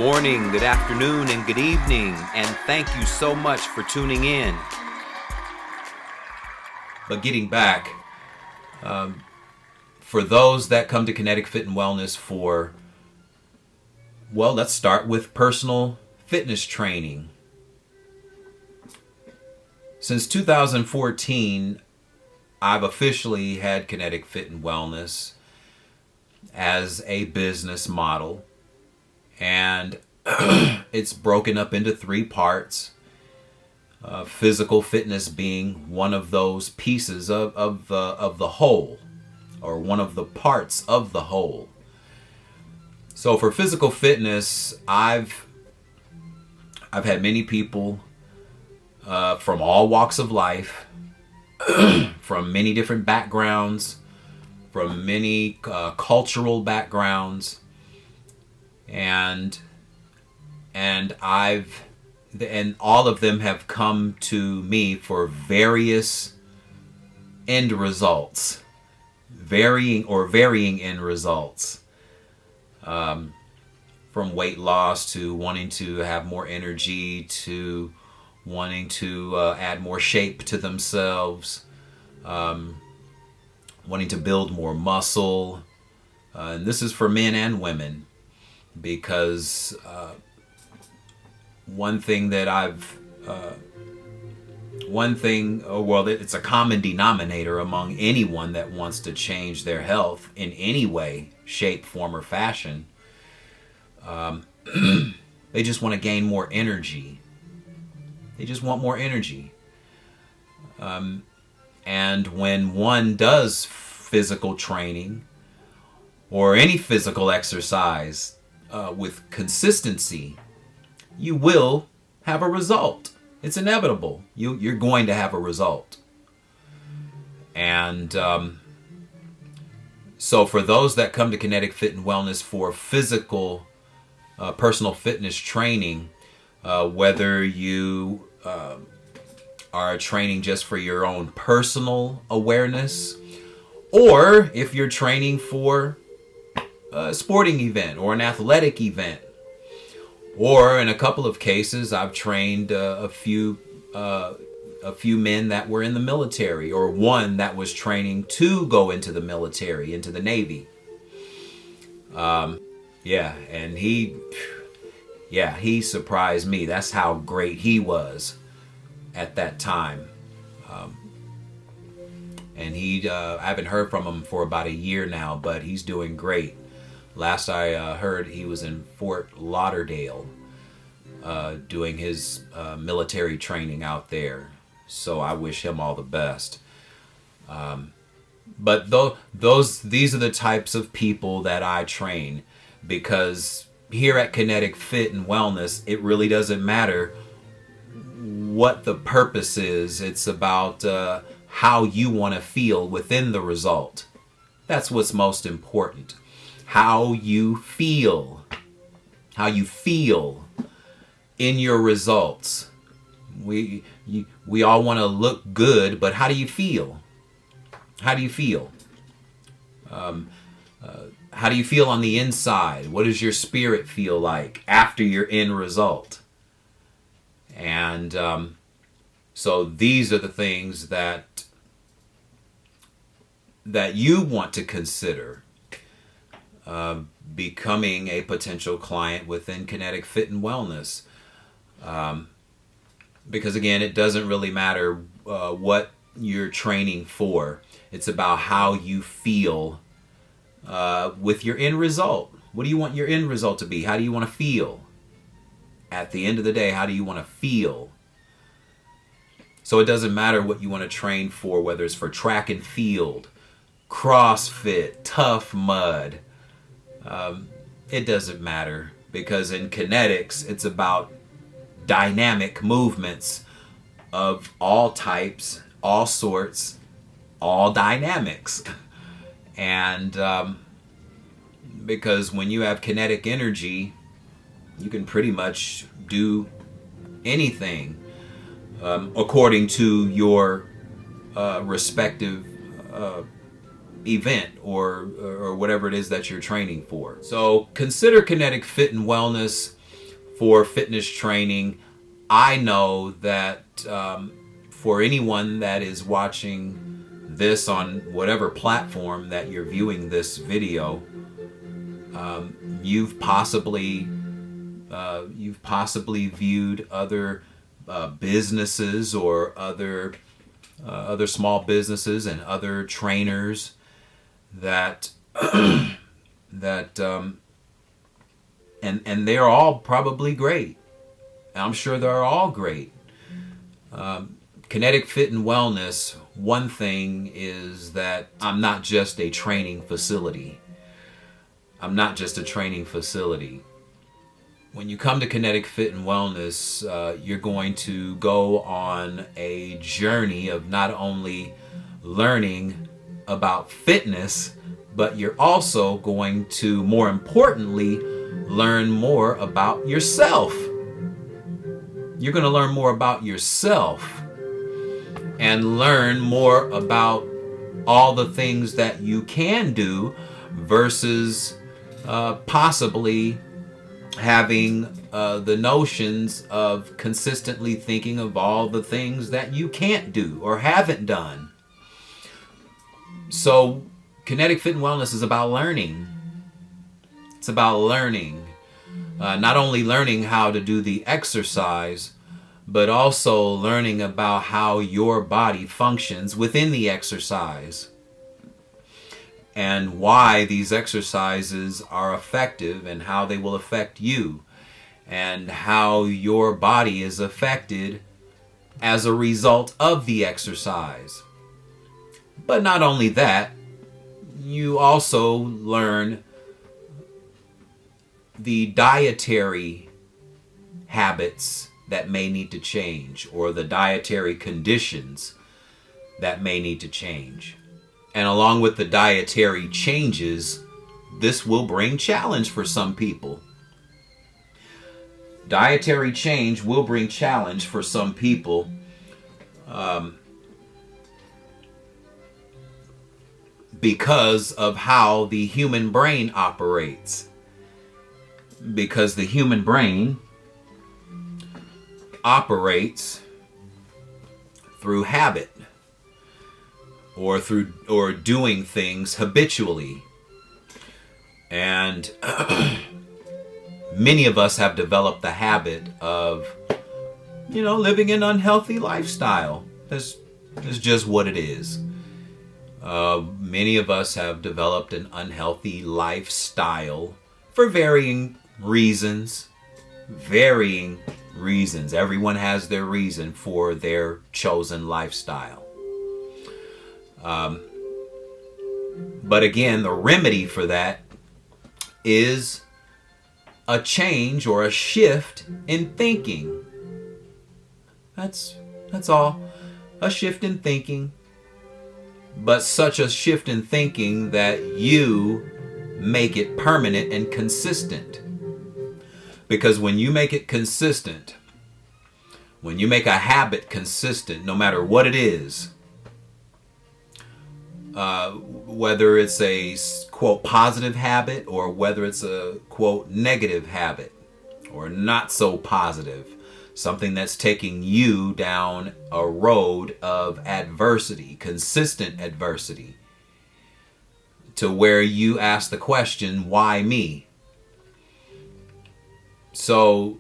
morning, good afternoon, and good evening, and thank you so much for tuning in. But getting back, for those that come to Kennetic-Fit and Wellness for, well, let's start with personal fitness training. Since 2014, I've officially had Kennetic-Fit and Wellness as a business model, and it's broken up into three parts. Physical fitness being one of those pieces of the whole, or one of the parts of the whole. So for physical fitness, I've had many people from all walks of life, from many different backgrounds, from many cultural backgrounds, and all of them have come to me for various end results, varying end results, from weight loss to wanting to have more energy to wanting to add more shape to themselves, wanting to build more muscle. And this is for men and women, because it's a common denominator among anyone that wants to change their health in any way, shape, form, or fashion. They just want to gain more energy. They just want more energy. And when one does physical training or any physical exercise with consistency, you will have a result. It's inevitable. You're going to have a result. And so for those that come to Kennetic-Fit and Wellness for physical personal fitness training, whether you are training just for your own personal awareness, or if you're training for a sporting event or an athletic event, or in a couple of cases, I've trained a few men that were in the military, or one that was training to go into the military, into the Navy. And he surprised me. That's how great he was at that time. And I haven't heard from him for about a year now, but he's doing great. Last I heard, he was in Fort Lauderdale doing his military training out there. So I wish him all the best. But these are the types of people that I train, because here at Kennetic-Fit and Wellness, it really doesn't matter what the purpose is. It's about how you want to feel within the result. That's what's most important. How you feel in your results. We all want to look good, but how do you feel? How do you feel? How do you feel on the inside? What does your spirit feel like after your end result? And so these are the things that you want to consider becoming a potential client within Kennetic-Fit and Wellness. Because again, it doesn't really matter what you're training for. It's about how you feel with your end result. What do you want your end result to be? How do you want to feel? At the end of the day, how do you want to feel? So it doesn't matter what you want to train for, whether it's for track and field, CrossFit, Tough Mud. It doesn't matter, because in kinetics, it's about dynamic movements of all types, all sorts, all dynamics. And because when you have kinetic energy, you can pretty much do anything according to your respective event or whatever it is that you're training for. So consider Kennetic-Fit and Wellness for fitness training. I know that for anyone that is watching this on whatever platform that you're viewing this video, you've possibly viewed other businesses or other small businesses and other trainers that and they're all probably great. I'm sure they're all great. Kennetic-Fit and Wellness, one thing is that I'm not just a training facility. I'm not just a training facility. When you come to Kennetic-Fit and Wellness, you're going to go on a journey of not only learning about fitness, but you're also going to, more importantly, learn more about yourself. You're going to learn more about yourself and learn more about all the things that you can do versus possibly having the notions of consistently thinking of all the things that you can't do or haven't done. So Kennetic-Fit and Wellness is about learning. It's about learning. Not only learning how to do the exercise, but also learning about how your body functions within the exercise and why these exercises are effective and how they will affect you and how your body is affected as a result of the exercise. But not only that, you also learn the dietary habits that may need to change, or the dietary conditions that may need to change. And along with the dietary changes, this will bring challenge for some people. Dietary change will bring challenge for some people. Because of how the human brain operates. Because the human brain operates through habit or doing things habitually. And many of us have developed the habit of, living an unhealthy lifestyle. That's just what it is. Many of us have developed an unhealthy lifestyle for varying reasons. Everyone has their reason for their chosen lifestyle. But again, the remedy for that is a change or a shift in thinking. That's all. A shift in thinking. But such a shift in thinking that you make it permanent and consistent. Because when you make it consistent, when you make a habit consistent, no matter what it is, whether it's a quote positive habit or whether it's a quote negative habit or not so positive, something that's taking you down a road of adversity, consistent adversity, to where you ask the question, why me? So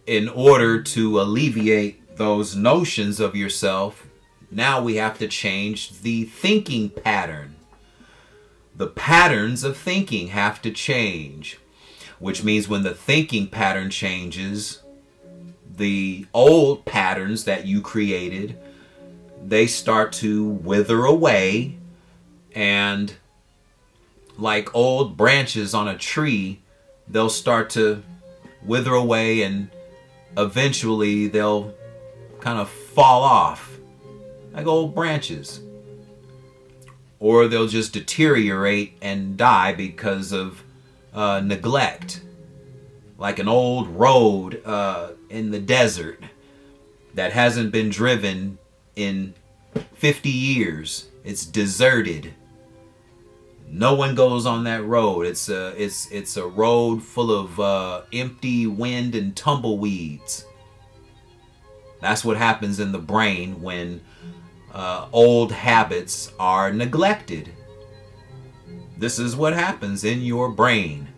in order to alleviate those notions of yourself, now we have to change the thinking pattern. The patterns of thinking have to change, which means when the thinking pattern changes, the old patterns that you created, they start to wither away, and like old branches on a tree, they'll start to wither away and eventually they'll kind of fall off like old branches. Or they'll just deteriorate and die because of neglect. Like an old road in the desert that hasn't been driven in 50 years. It's deserted. No one goes on that road. It's a road full of empty wind and tumbleweeds. That's what happens in the brain when old habits are neglected. This is what happens in your brain.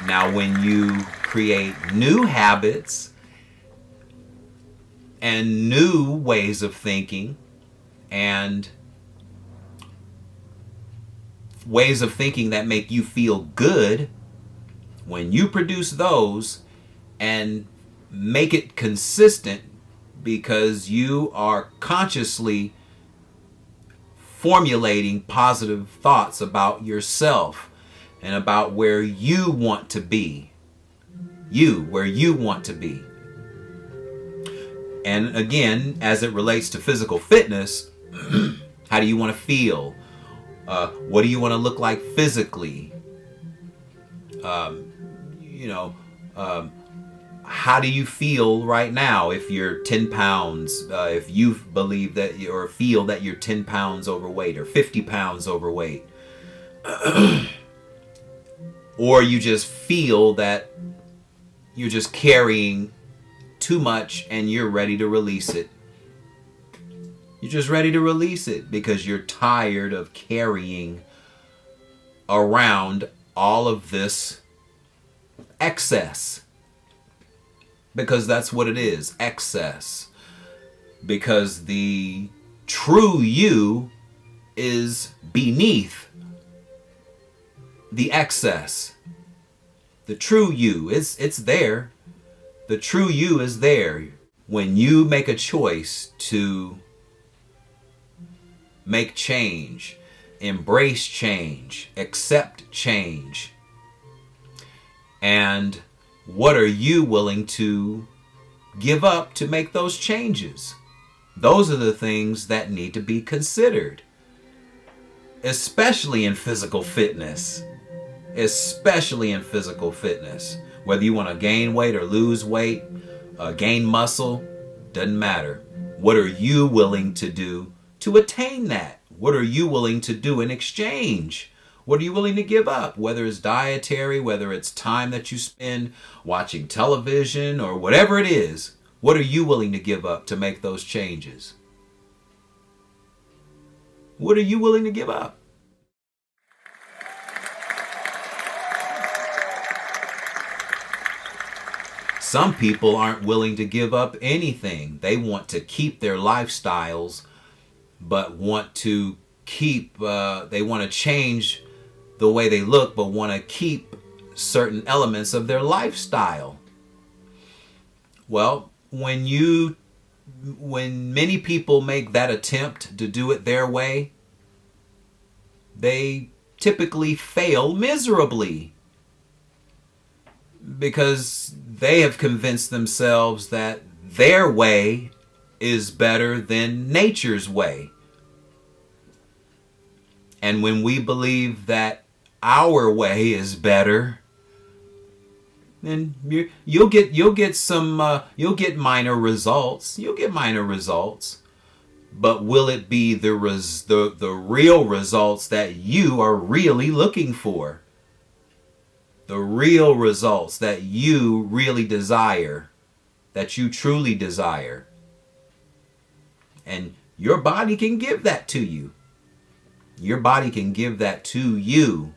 Now, when you create new habits and new ways of thinking and ways of thinking that make you feel good, when you produce those and make it consistent because you are consciously formulating positive thoughts about yourself and about where you want to be. Where you want to be. And again, as it relates to physical fitness, how do you want to feel? What do you want to look like physically? How do you feel right now if you're 10 pounds, if you believe that or feel that you're 10 pounds overweight or 50 pounds overweight? Or you just feel that you're just carrying too much and you're ready to release it. You're just ready to release it because you're tired of carrying around all of this excess. Because that's what it is, excess. Because the true you is beneath the excess. The true you, it's there. The true you is there. When you make a choice to make change, embrace change, accept change, and what are you willing to give up to make those changes? Those are the things that need to be considered, especially in physical fitness. Whether you want to gain weight or lose weight, gain muscle, doesn't matter. What are you willing to do to attain that? What are you willing to do in exchange? What are you willing to give up? Whether it's dietary, whether it's time that you spend watching television or whatever it is, what are you willing to give up to make those changes? What are you willing to give up? Some people aren't willing to give up anything. They want to keep their lifestyles, but want to they want to change the way they look, but want to keep certain elements of their lifestyle. Well, when many people make that attempt to do it their way, they typically fail miserably because they have convinced themselves that their way is better than nature's way. And when we believe that our way is better, then you'll get minor results. You'll get minor results. But will it be the real results that you are really looking for? The real results that you really desire, that you truly desire. And your body can give that to you. Your body can give that to you.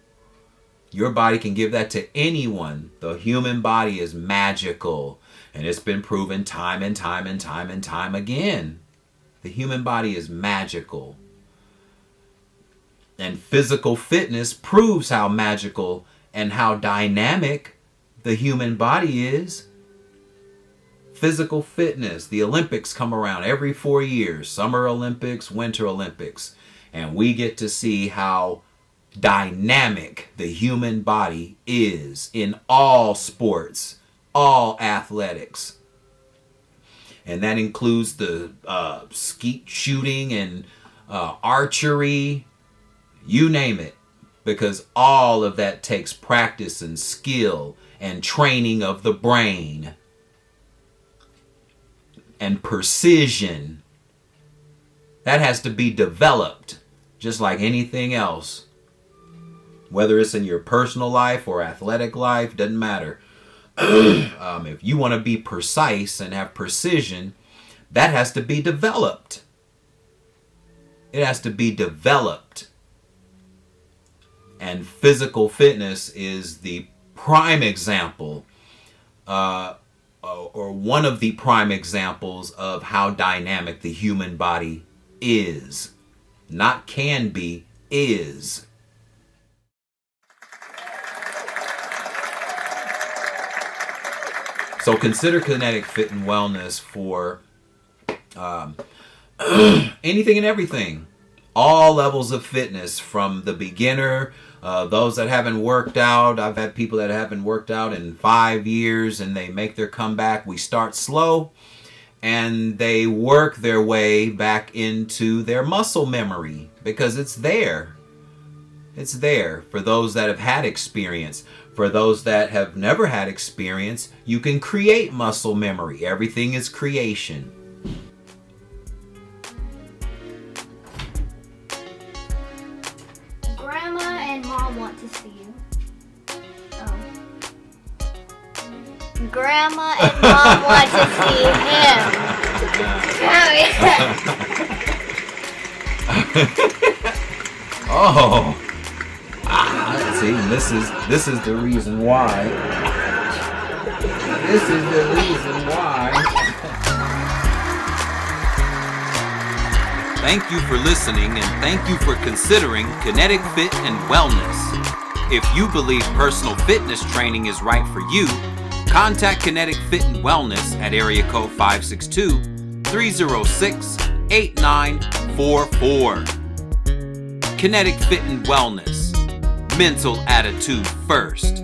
Your body can give that to anyone. The human body is magical, and it's been proven time and time and time and time again. The human body is magical. And physical fitness proves how magical and how dynamic the human body is. Physical fitness. The Olympics come around every 4 years. Summer Olympics, Winter Olympics. And we get to see how dynamic the human body is in all sports, all athletics. And that includes the skeet shooting and archery, you name it. Because all of that takes practice and skill and training of the brain and precision. That has to be developed just like anything else. Whether it's in your personal life or athletic life, doesn't matter. If you want to be precise and have precision, that has to be developed. It has to be developed. And physical fitness is the prime example, or one of the prime examples of how dynamic the human body is. Not can be, is. So consider Kennetic-Fit and Wellness for anything and everything. All levels of fitness, from the beginner, those that haven't worked out. I've had people that haven't worked out in 5 years and they make their comeback. We start slow and they work their way back into their muscle memory because it's there. It's there for those that have had experience. For those that have never had experience, you can create muscle memory. Everything is creation. Grandma and Mom want to see you. Oh. Grandma and Mom want to see him. Oh. See, this is the reason why. This is the reason why. Thank you for listening, and thank you for considering Kennetic-Fit and Wellness. If you believe personal fitness training is right for you, contact Kennetic-Fit and Wellness at area code 562-306-8944. Kennetic-Fit and Wellness. Mental attitude first.